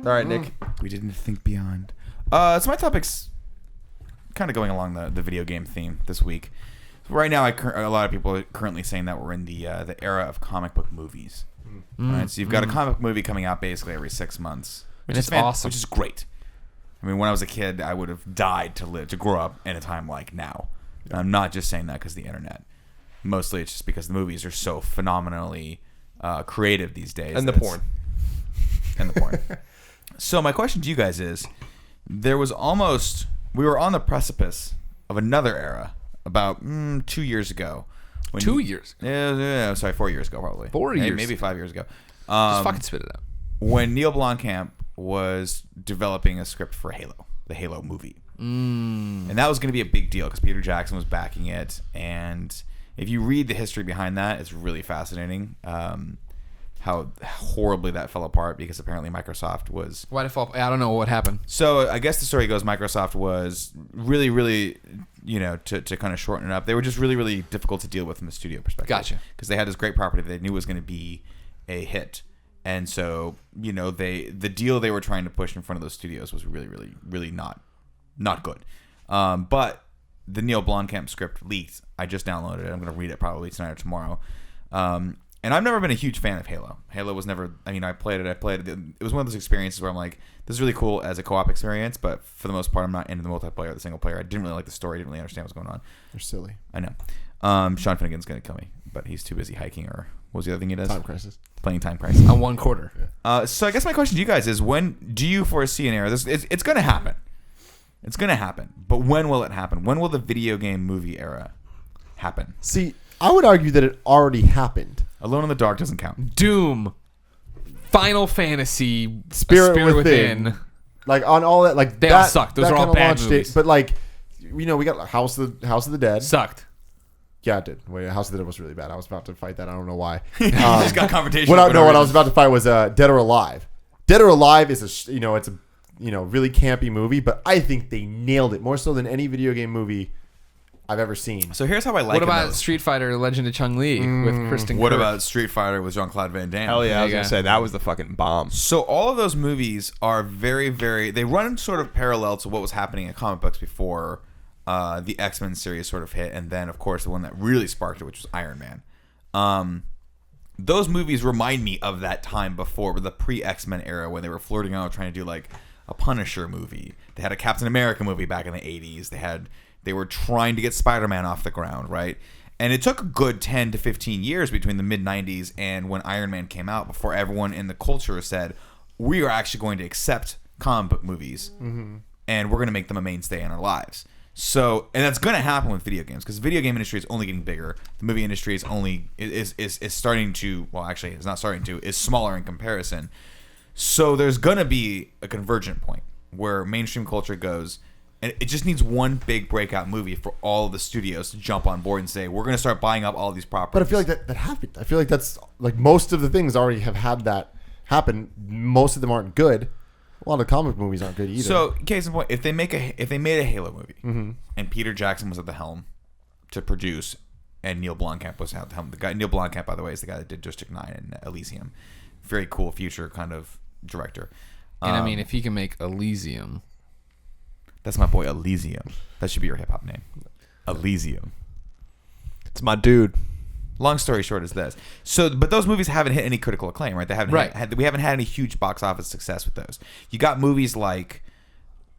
All right, Nick. We didn't think beyond. So my topic's kind of going along the video game theme this week. Right now, a lot of people are currently saying that we're in the era of comic book movies. Right? So you've got a comic book movie coming out basically every 6 months, which is awesome. Which is great. I mean, when I was a kid, I would have died to grow up in a time like now. And I'm not just saying that because of the internet. Mostly, it's just because the movies are so phenomenally creative these days. And the porn. So my question to you guys is, we were on the precipice of another era about 2 years ago. 2 years ago? Yeah, sorry, 4 years ago probably. 4 years. Maybe 5 years ago. Just fucking spit it out. When Neil Blomkamp was developing a script for Halo, the Halo movie. And that was going to be a big deal because Peter Jackson was backing it. And if you read the history behind that, it's really fascinating how horribly that fell apart because apparently Microsoft was... Why did it fall? I don't know what happened. So I guess the story goes Microsoft was really, really, to kind of shorten it up, they were just really, really difficult to deal with from the studio perspective. Gotcha. Because they had this great property that they knew was going to be a hit. And so, the deal they were trying to push in front of those studios was really, really, really not good. But the Neil Blomkamp script leaked. I just downloaded it. I'm going to read it probably tonight or tomorrow. And I've never been a huge fan of Halo. Halo was never... I played it. It was one of those experiences where I'm like, this is really cool as a co-op experience, but for the most part, I'm not into the multiplayer or the single player. I didn't really like the story. I didn't really understand what's going on. You're silly. I know. Sean Finnegan's going to kill me, but he's too busy hiking or... What was the other thing he does? Time Crisis. Playing Time Crisis. On one quarter. Yeah. So I guess my question to you guys is, when do you foresee an era? It's going to happen. It's going to happen. But when will it happen? When will the video game movie era happen? See, I would argue that it already happened. Alone in the Dark doesn't count. Doom. Final Fantasy. Spirit Within. Like, on all that. Like they all sucked. Those are all bad movies. But, like, we got House of the Dead. Sucked. Yeah, it did. Wait, House of the Dead was really bad. I was about to fight that. I don't know why. Just got confrontation. What I was about to fight was Dead or Alive. Dead or Alive is it's a really campy movie, but I think they nailed it more so than any video game movie I've ever seen. So here's how I like it. What about Street Fighter: Legend of Chun-Li with Kristen? What about Street Fighter with Jean-Claude Van Damme? Hell yeah, I was gonna say that was the fucking bomb. So all of those movies are very, very... They run sort of parallel to what was happening in comic books before the X-Men series sort of hit, and then of course the one that really sparked it, which was Iron Man. Those movies remind me of that time before, the pre-X-Men era, when they were flirting out trying to do like a Punisher movie. They had a Captain America movie back in the 80s. They were trying to get Spider-Man off the ground, right? And it took a good 10 to 15 years between the mid-90s and when Iron Man came out before everyone in the culture said, we are actually going to accept comic book movies and we're going to make them a mainstay in our lives. So, and that's going to happen with video games because the video game industry is only getting bigger. The movie industry is only is starting to, well, actually, it's not starting to, is smaller in comparison. So there's going to be a convergent point where mainstream culture goes, and it just needs one big breakout movie for all of the studios to jump on board and say, we're going to start buying up all these properties. But I feel like that happened. I feel like that's like most of the things already have had that happen. Most of them aren't good. A lot of comic movies aren't good either. So, case in point, if they made a Halo movie and Peter Jackson was at the helm to produce, and Neil Blomkamp was at the helm. Neil Blomkamp, by the way, is the guy that did District 9 and Elysium. Very cool future kind of director. And I mean, if he can make Elysium, that's my boy Elysium. That should be your hip hop name, Elysium. It's my dude. Long story short is this. So, but those movies haven't hit any critical acclaim, right? They haven't. We haven't had any huge box office success with those. You got movies like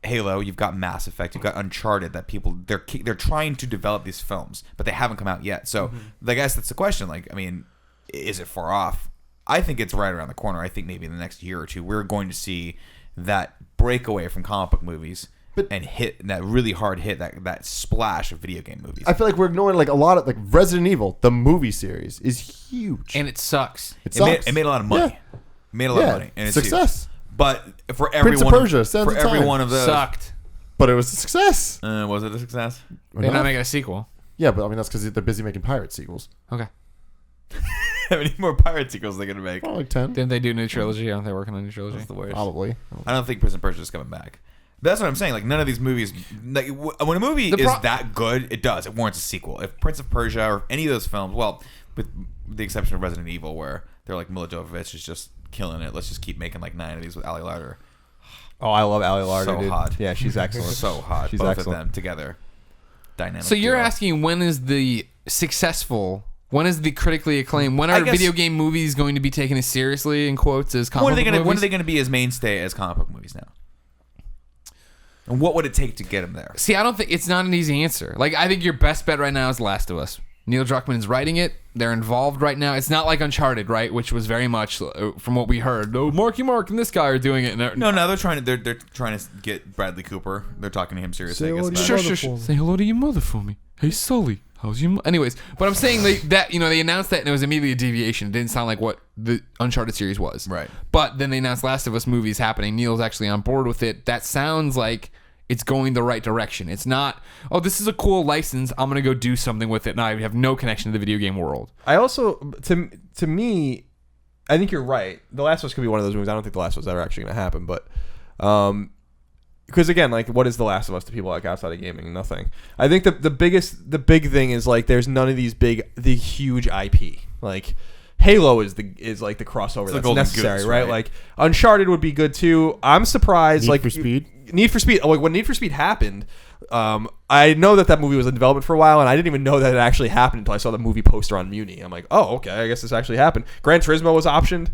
Halo. You've got Mass Effect. You've got Uncharted. That they're trying to develop these films, but they haven't come out yet. So, I guess that's the question. Like, I mean, is it far off? I think it's right around the corner. I think maybe in the next year or two, we're going to see that breakaway from comic book movies. And hit that really hard hit, that splash of video game movies. I feel like we're ignoring like a lot of like Resident Evil, the movie series, is huge, and it sucks. It made a lot of money. Yeah. Made a lot of money, and it's success. Huge. But for every Prince of Persia, for every one of those, sucked. But it was a success. Was it a success? They're not making a sequel. Yeah, but I mean that's because they're busy making pirate sequels. Okay. How many more pirate sequels are they gonna make? Probably like 10. Didn't they do a new trilogy? Aren't they working on a new trilogy? That's the worst. Probably. I don't think Prince of Persia is coming back. But that's what I'm saying. Like, none of these movies... Like, when a movie is that good, it does. It warrants a sequel. If Prince of Persia or any of those films... Well, with the exception of Resident Evil, where they're like, Mila Jovovich is just killing it. Let's just keep making like 9 of these with Ali Larter. Oh, I love Ali Larter, So dude. hot. Yeah, she's excellent. So hot. She's Both excellent. of them together. Dynamic. So you're duo. asking when is the critically acclaimed? When are guess- video game movies going to be taken as seriously in quotes as comic When are they book gonna movies? be as mainstay as comic book movies now? And what would it take to get them there? See, I don't think it's not an easy answer. Like, I think your best bet right now is Last of Us. Neil Druckmann is writing it. They're involved right now. It's not like Uncharted, right? Which was very much, from what we heard, Marky Mark and this guy are doing it. And No, they're trying to get Bradley Cooper. They're talking to him seriously. I guess, about it. Sure. Say hello to your mother for me. Hey, Sully, how's your Anyways, but I'm saying they announced that and it was immediately a deviation. It didn't sound like what the Uncharted series was. Right. But then they announced Last of Us movies happening. Neil's actually on board with it. That sounds like it's going the right direction. It's not, oh, this is a cool license, I'm going to go do something with it. And I have no connection to the video game world. I also, to me, I think you're right. The Last of Us could be one of those movies. I don't think The Last of Us is ever actually going to happen, but because again, like, what is The Last of Us to people like outside of gaming? Nothing. I think the big thing is like there's none of the huge IP. Like Halo is like the crossover that's golden necessary, goose, right? right? Like Uncharted would be good too. I'm surprised. Need like for Speed? Need for Speed. Like when Need for Speed happened, I know that movie was in development for a while, and I didn't even know that it actually happened until I saw the movie poster on Muni. I'm like, oh, okay, I guess this actually happened. Gran Turismo was optioned.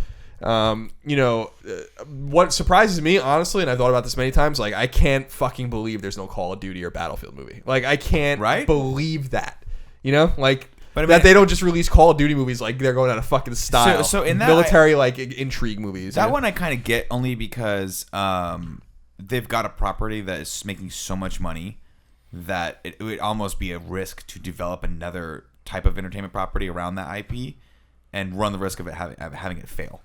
What surprises me, honestly, and I've thought about this many times, like I can't fucking believe there's no Call of Duty or Battlefield movie. Like I can't believe that. Like. But I mean, that they don't just release Call of Duty movies like they're going out of fucking style. So in that military like intrigue movies. That one I kind of get only because they've got a property that is making so much money that it would almost be a risk to develop another type of entertainment property around that IP and run the risk of it having it fail.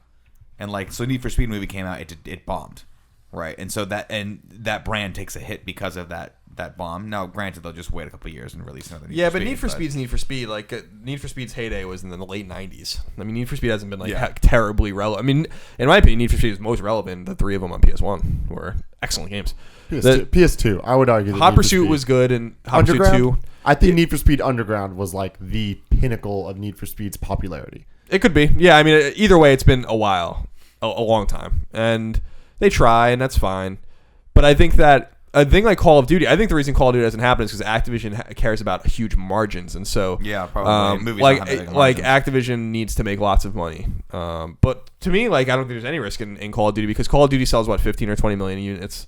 And like so, Need for Speed movie came out, it bombed, right? And so that brand takes a hit because of that bomb. Now, granted, they'll just wait a couple of years and release another. Need for Speed's Need for Speed. Like Need for Speed's heyday was in the late '90s. I mean, Need for Speed hasn't been like terribly relevant. I mean, in my opinion, Need for Speed is most relevant. The three of them on PS1 were excellent games. PS2, I would argue. Hot Pursuit was good, and Hot Pursuit 2. I think Need for Speed Underground was like the pinnacle of Need for Speed's popularity. It could be. Yeah, I mean, either way, it's been a while, a long time, and they try, and that's fine. But I think that. A thing like Call of Duty, I think the reason Call of Duty doesn't happen is because Activision cares about huge margins, and so probably movies like don't have big like margins. Activision needs to make lots of money. But to me, like I don't think there's any risk in Call of Duty because Call of Duty sells 15 or 20 million units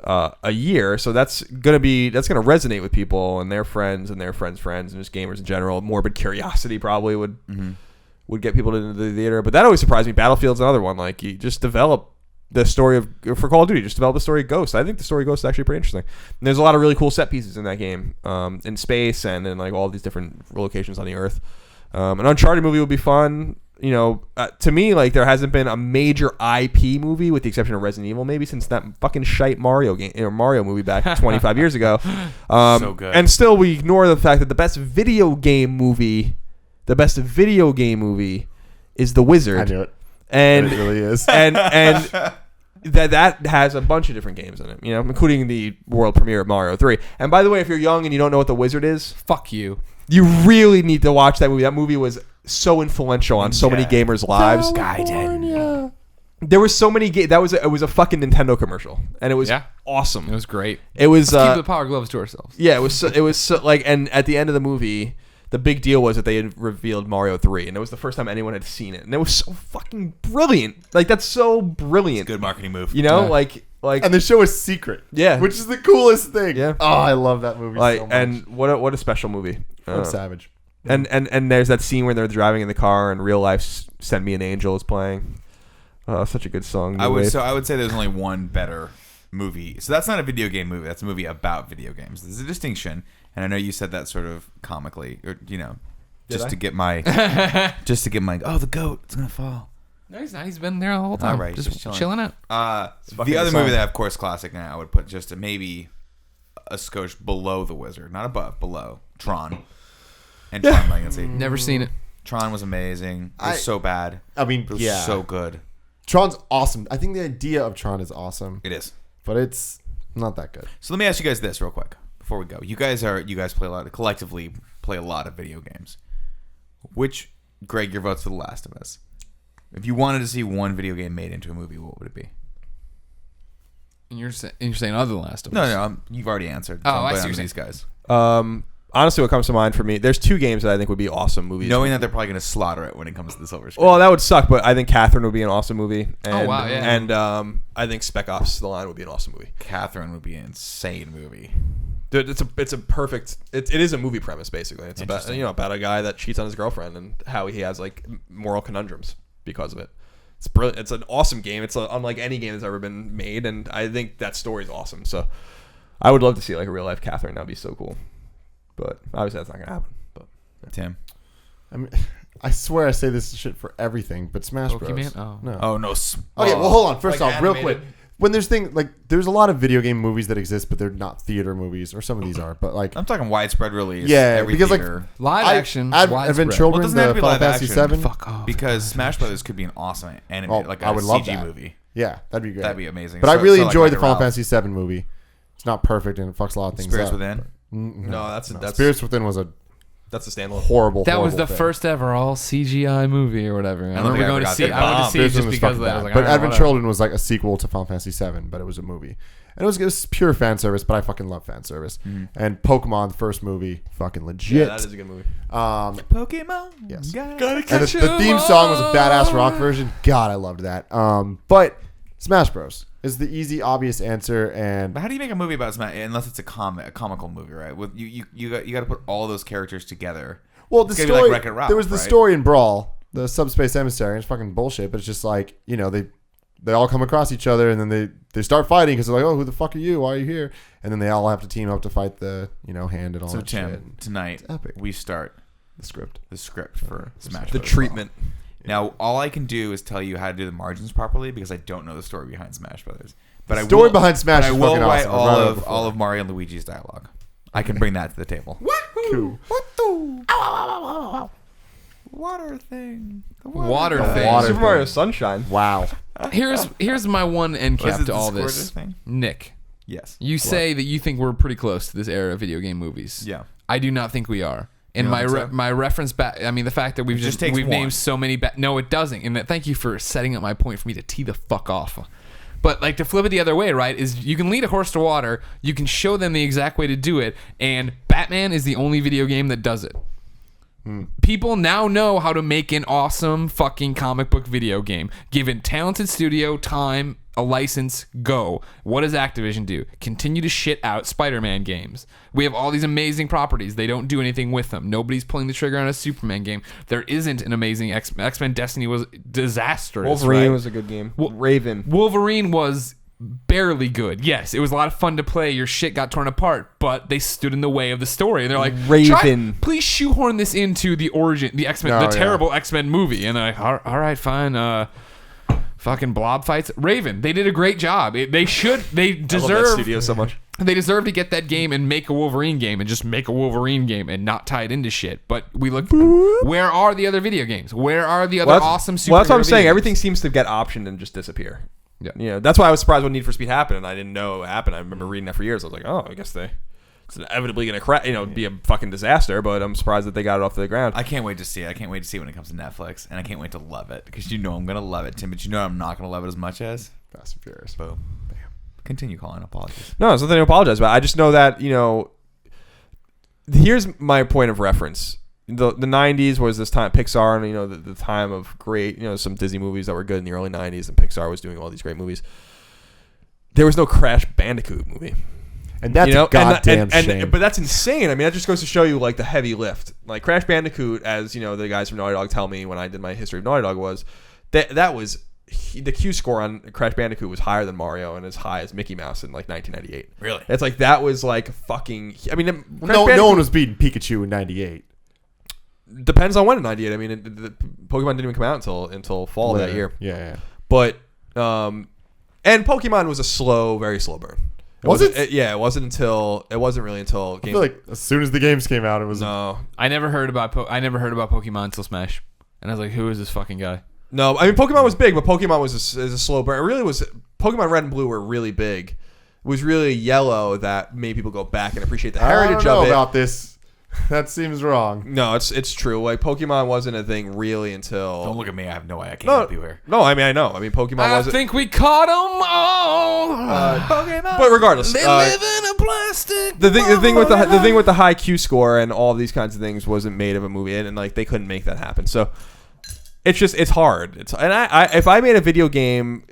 a year, so that's gonna resonate with people and their friends and their friends' friends and just gamers in general. Morbid curiosity probably would get people into the theater, but that always surprised me. Battlefield's another one. Like you just develop. The story for Call of Duty, just develop the story of Ghost. I think the story of Ghost is actually pretty interesting. And there's a lot of really cool set pieces in that game, in space and in like all these different locations on the Earth. An Uncharted movie would be fun. To me, like there hasn't been a major IP movie with the exception of Resident Evil, maybe since that fucking shite Mario game or Mario movie back 25 years ago. So good. And still, we ignore the fact that the best video game movie is The Wizard. I knew it. And it really is. And that has a bunch of different games in it, including the world premiere of Mario 3. And by the way, if you're young and you don't know what The Wizard is, Fuck you. you really need to watch that movie. That movie was so influential on so many gamers' lives. California. There were so many it was a fucking Nintendo commercial, and it was awesome. It was great. It was Let's keep the power gloves to ourselves. yeah, it was so, like, and at the end of the movie, the big deal was that they had revealed Mario 3, and it was the first time anyone had seen it, and it was so fucking brilliant. Like that's so brilliant. Good marketing move. Like And the show is secret. Yeah. Which is the coolest thing. Yeah. Oh, I love that movie like so much. and what a special movie. I'm savage. And there's that scene where they're driving in the car and Real Life's "Send Me an Angel" is playing. Such a good song. I would say there's only one better movie. So that's not a video game movie. That's a movie about video games. There's a distinction, and I know you said that sort of comically, or just to get my oh, the goat, it's gonna fall. No, he's not. He's been there the whole time. All right, just chilling out. The other movie that, of course, classic now, I would put just maybe a skosh below The Wizard, not above, below Tron. And Tron Legacy. Never seen it. Tron was amazing. It was so bad. I mean, It was yeah. so good. Tron's awesome. I think the idea of Tron is awesome. It is. But it's not that good. So let me ask you guys this real quick before we go. You guys collectively play a lot of video games. Which, Greg, your vote's for The Last of Us. If you wanted to see one video game made into a movie, what would it be? And you're saying other than Last of No, Us. no, you've already answered. Oh, I'm I putting see on what you're these guys. Honestly, what comes to mind for me, there's 2 games that I think would be awesome movies. Knowing that they're probably going to slaughter it when it comes to the silver screen. Well, that would suck, but I think Catherine would be an awesome movie. And, wow, yeah. And I think Spec Ops: The Line would be an awesome movie. Catherine would be an insane movie. Dude, it's a perfect. It is a movie premise basically. It's about Interesting. about a guy that cheats on his girlfriend and how he has like moral conundrums because of it. It's brilliant. It's an awesome game. It's unlike any game that's ever been made, and I think that story is awesome. So I would love to see like a real life Catherine. That'd be so cool. But obviously that's not gonna happen. But Tim. I mean, I swear I say this shit for everything, but Smash Bros. Pokemon? Oh. No. Oh, no. Okay, well, hold on. First like off, real quick. animated? When there's there's a lot of video game movies that exist, but they're not theater movies, or some of these are. But like, I'm talking widespread release. Yeah, every because, like, theater. Live action. Advent widespread. Children, Well, it doesn't have to the be Final live Fantasy action. VII. Fuck off. Because Smash Brothers could be an awesome anime, like a I would love CG that. movie. Yeah, that'd be great. That'd be amazing. But I So- really so like enjoyed the Wreck-It Final Ralph. Fantasy VII movie. It's not perfect and it fucks a lot of things Spirits up. Within. no, that's Spirits Within was a that's a standalone. horrible. That was horrible the thing. first ever all CGI movie or whatever. I don't think remember I going ever to got see. that. I went to see it Spirits just Within was because fucking of that. I was bad. like, But all right, Advent whatever. Children was like a sequel to Final Fantasy VII, but it was a movie. And it was pure fan service, but I fucking love fan service. And Pokemon, the first movie, fucking legit. Yeah, that is a good movie. Pokemon. Yes. Gotta And the theme song was a badass rock version. God, I loved that. But Smash Bros. Is the easy, obvious answer, and But how do you make a movie about Smash unless it's a comical movie, right? With you got to put all those characters together. well, the It's gonna be story. like Wreck-It Ralph, there was the right? story in Brawl, the subspace emissary. It's fucking bullshit, but it's just like they all come across each other, and then they start fighting because they're like, oh, who the fuck are you? Why are you here? And then they all have to team up to fight the hand and all So that shit. Tim, tonight epic. we start The script. the script for Smash. The Bros. treatment. Now, all I can do is tell you how to do the margins properly because I don't know the story behind Smash Brothers. But The story behind Smash but I is will fucking write awesome. I've read it all before. of Mario and Luigi's dialogue. I can bring that to the table. Cool. Water thing. The Water The thing. water Super Mario Sunshine. Wow. Here's my one end What is cap it, to the all squirter this. thing? Nick, Yes. you say that you think we're pretty close to this era of video game movies. Yeah. I do not think we are. And You don't think so? my reference back, I mean, the fact that we've just takes one. named so many. No, it doesn't. And thank you for setting up my point for me to tee the fuck off. But like to flip it the other way, right? Is you can lead a horse to water, you can show them the exact way to do it, and Batman is the only video game that does it. People now know how to make an awesome fucking comic book video game. Given talented studio, time, a license, go. What does Activision do? Continue to shit out Spider-Man games. We have all these amazing properties. They don't do anything with them. Nobody's pulling the trigger on a Superman game. There isn't an amazing X-Men. Destiny was disastrous. Wolverine right? was a good game. Raven. Wolverine was barely good. Yes, it was a lot of fun to play. Your shit got torn apart, but they stood in the way of the story. And they're like, Raven. please shoehorn this into the origin, the X-Men, Oh, the yeah. terrible X-Men movie. And they're like, all right, fine. Fucking blob fights. Raven. They did a great job. They deserve. I love that studio so much. They deserve to get that game and make a Wolverine game and just make a Wolverine game and not tie it into shit. But we look, where are the other video games? Where are the other awesome superhero Well, that's what I'm saying. video Everything games? seems to get optioned and just disappear. Yeah. You know, that's why I was surprised when Need for Speed happened, and I didn't know it happened. I remember reading that for years. I was like, oh, I guess it's inevitably going to be a fucking disaster, but I'm surprised that they got it off the ground. I can't wait to see it. I can't wait to see it when it comes to Netflix, and I can't wait to love it because you know I'm gonna love it, Tim. But you know I'm not gonna love it as much as. Fast and Furious. Boom. Continue, Colin. Apologies. No, it's nothing to apologize about. I just know that, here's my point of reference. The 90s was this time, Pixar, and, the time of great, some Disney movies that were good in the early 90s, and Pixar was doing all these great movies. There was no Crash Bandicoot movie. And that's a goddamn shame. But that's insane. I mean, that just goes to show you, like, the heavy lift. Like, Crash Bandicoot, as, the guys from Naughty Dog tell me when I did my history of Naughty Dog was, that was, the Q score on Crash Bandicoot was higher than Mario and as high as Mickey Mouse in, like, 1998. Really? It's like, that was, like, fucking, I mean, no one was beating Pikachu in '98. Depends on when in 98. I mean, the Pokemon didn't even come out until fall of that year. Yeah. But, and Pokemon was a very slow burn. Was it? Yeah, it wasn't really until I feel like as soon as the games came out, it was. No. I never heard about Pokemon until Smash, and I was like, "Who is this fucking guy?" No, I mean Pokemon was big, but Pokemon was a slow burn. It really was. Pokemon Red and Blue were really big. It was really Yellow that made people go back and appreciate the I heritage don't know of it. about this. That seems wrong. No, it's true. Like Pokemon wasn't a thing really until. Don't look at me. I have no idea. I can't help you here. No, I mean I know. I mean Pokemon I wasn't. think we caught them all. Pokemon. But regardless, They live in a plastic. the thing with the high Q score and all of these kinds of things wasn't made of a movie, and like they couldn't make that happen. So it's hard. If I made a video game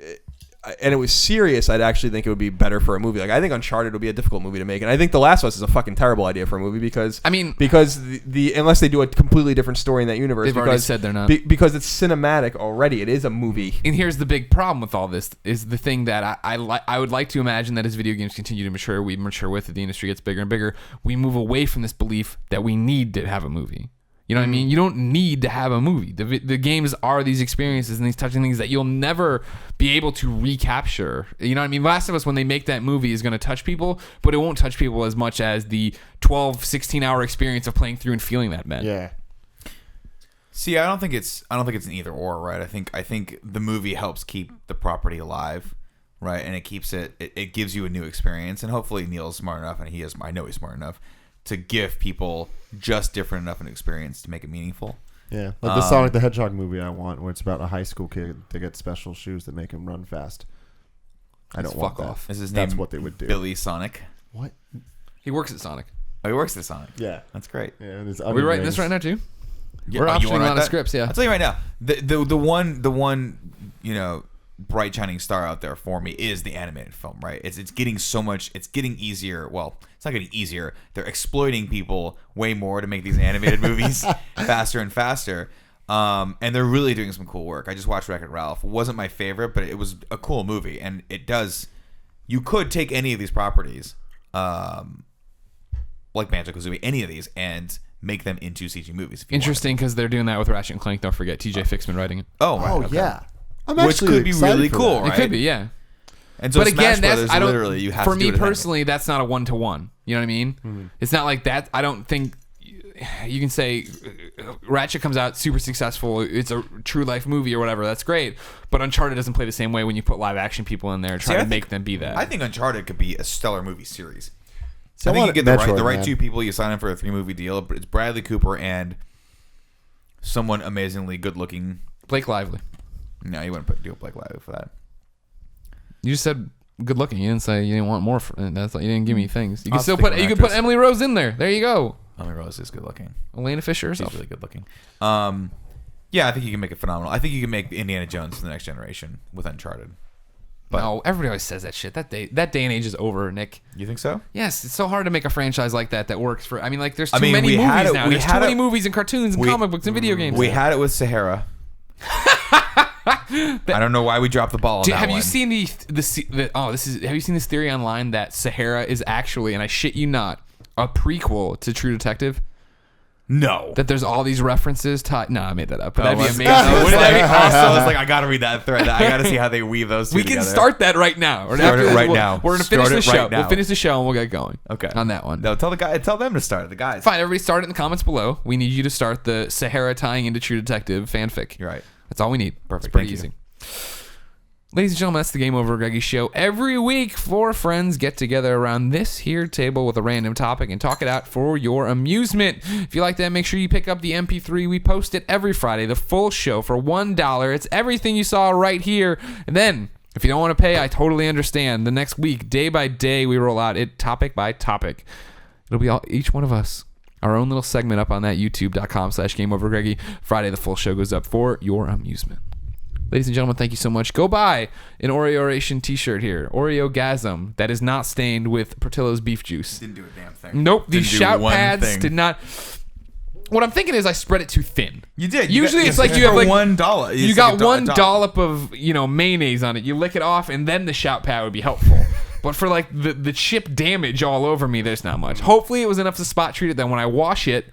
and it was serious, I'd actually think it would be better for a movie. Like I think Uncharted would be a difficult movie to make, and I think The Last of Us is a fucking terrible idea for a movie because the unless they do a completely different story in that universe, They've already said they're not. Because it's cinematic already. It is a movie. And here's the big problem with all this is the thing that I would like to imagine that as video games continue to mature, we mature with it, the industry gets bigger and bigger, we move away from this belief that we need to have a movie. You know what I mean? You don't need to have a movie. The games are these experiences and these touching things that you'll never be able to recapture. You know what I mean? Last of Us, when they make that movie, is going to touch people, but it won't touch people as much as the 12, 16-hour experience of playing through and feeling that, man. Yeah. See, I don't think it's an either or, right? I think the movie helps keep the property alive, right? And it keeps it gives you a new experience, and hopefully Neil's smart enough, and I know he's smart enough to give people just different enough an experience to make it meaningful. Yeah, like the Sonic the Hedgehog movie I want, where it's about a high school kid that gets special shoes that make him run fast. I don't want that. Is his That's name what they would do. Billy Sonic? What? He works at Sonic. Oh, he works at Sonic. Yeah, That's great. yeah. And Are we writing this right now, too? Yeah, We're you optioning wanna a write lot of that? scripts, yeah. I'll tell you right now, the one bright shining star out there for me is the animated film, right? It's getting so much, it's getting easier. Well, it's not getting easier. They're exploiting people way more to make these animated movies faster and faster. And they're really doing some cool work. I just watched Wreck-It Ralph. It wasn't my favorite, but it was a cool movie. And it does, you could take any of these properties, like Banjo-Kazooie, any of these, and make them into CG movies. If you Interesting, because they're doing that with Ratchet and Clank. Don't forget, TJ Fixman writing it. Oh, right, Oh okay. yeah, I'm Which actually could be excited really for cool, that. right? It could be, yeah. And so But Smash again, Brothers, I don't. literally, you have for to do me it as an personally, that's not a 1-to-1. You know what I mean? Mm-hmm. It's not like that. I don't think you can say Ratchet comes out super successful. It's a true life movie or whatever. That's great. But Uncharted doesn't play the same way when you put live action people in there trying to make them be that. I think Uncharted could be a stellar movie series. So I think you get the Metroid, right man. two people. You sign up for a 3-movie deal. But it's Bradley Cooper and someone amazingly good looking. Blake Lively. No, you wouldn't put deal Blake Lively for that. You just said good looking. You didn't say you didn't want more. That's like, you didn't give me things. You can I'll still stick put. with You can actress. put Emily Rose in there. There you go. Emily Rose is good looking. Elena Fisher She's herself. really good looking. Yeah, I think you can make it phenomenal. I think you can make Indiana Jones for the next generation with Uncharted. But No, everybody always says that shit. That day and age is over, Nick. you think so? Yes, it's so hard to make a franchise like that works for. I mean, like there's too I mean, many we movies had it- now. we There's had too many it- movies and cartoons and we- comic books and video games. We had it with Sahara. I don't know why we dropped the ball on that Have one. you seen have you seen this theory online that Sahara is actually, and I shit you not, a prequel to True Detective? No. That there's all these references to. No, I made that up. But that'd be amazing. Wouldn't Wouldn't that be that be awesome? I awesome? was like, I gotta read that thread. I gotta see how they weave those two We can together. start that right now. Or Start after it this, right we'll- now. We're gonna finish Start the it show. right now. We'll finish the show and we'll get going. Okay. On that one. No, tell them to start it. The guys. Fine. Everybody start it in the comments below. We need you to start the Sahara tying into True Detective fanfic. You're right. That's all we need. Perfect. It's pretty Thank easy. Ladies and gentlemen, that's the Game Over Greggy show. Every week, 4 friends get together around this here table with a random topic and talk it out for your amusement. If you like that, make sure you pick up the MP3. We post it every Friday, the full show for $1. It's everything you saw right here. And then, if you don't want to pay, I totally understand. The next week, day by day, we roll out it topic by topic. It'll be each one of us. Our own little segment up on that youtube.com/GameOverGreggy. Friday, the full show goes up for your amusement. Ladies and gentlemen, thank you so much. Go buy an Oreo-ration t-shirt here. Oreo-gasm that is not stained with Portillo's beef juice. Didn't do a damn thing. Nope. These Didn't do shout one pads thing. did not. What I'm thinking is I spread it too thin. You did. Usually it's like you have like $1. You got one dollop of mayonnaise on it. You lick it off, and then the shout pad would be helpful. But for like the chip damage all over me, there's not much. Hopefully it was enough to spot treat it that when I wash it,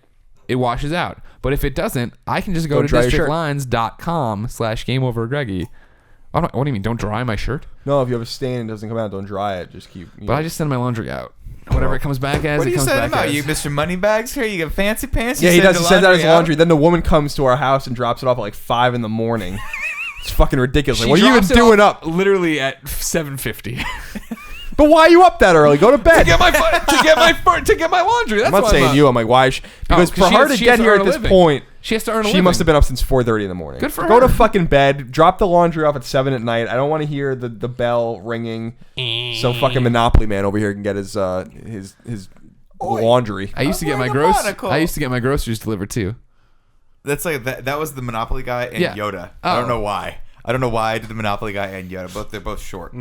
it washes out. But if it doesn't, I can just go to districtlines.com/GameOverGreggy. What do you mean? Don't dry my shirt? No, if you have a stain and it doesn't come out, don't dry it. Just keep. But I just send my laundry out. Whatever it comes back as, What are it you comes saying back about as. you, Mr. Moneybags? Here, you got fancy pants. Yeah, You he does. the He sends out his out? laundry. Then the woman comes to our house and drops it off at like 5 in the morning. It's fucking ridiculous. She Like, what are you even drops it doing off up? Literally at 7:50. But why are you up that early? Go to bed. to get my laundry. That's I'm not why saying up. you. I'm like, why? Because for her to get here at this point, she has to earn a she living. must have been up since 4:30 in the morning. Good for Go her. to fucking bed. Drop the laundry off at 7 at night. I don't want to hear the bell ringing. So fucking Monopoly man over here can get his laundry. I used to get my groceries delivered too. That's like that was the Monopoly guy and Yeah. Yoda. Oh. I don't know why. I don't know why I did the Monopoly guy and Yoda. They're both short.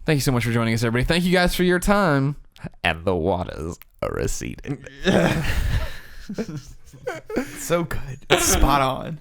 Thank you so much for joining us, everybody. Thank you guys for your time. And the waters are receding. So good. It's spot on.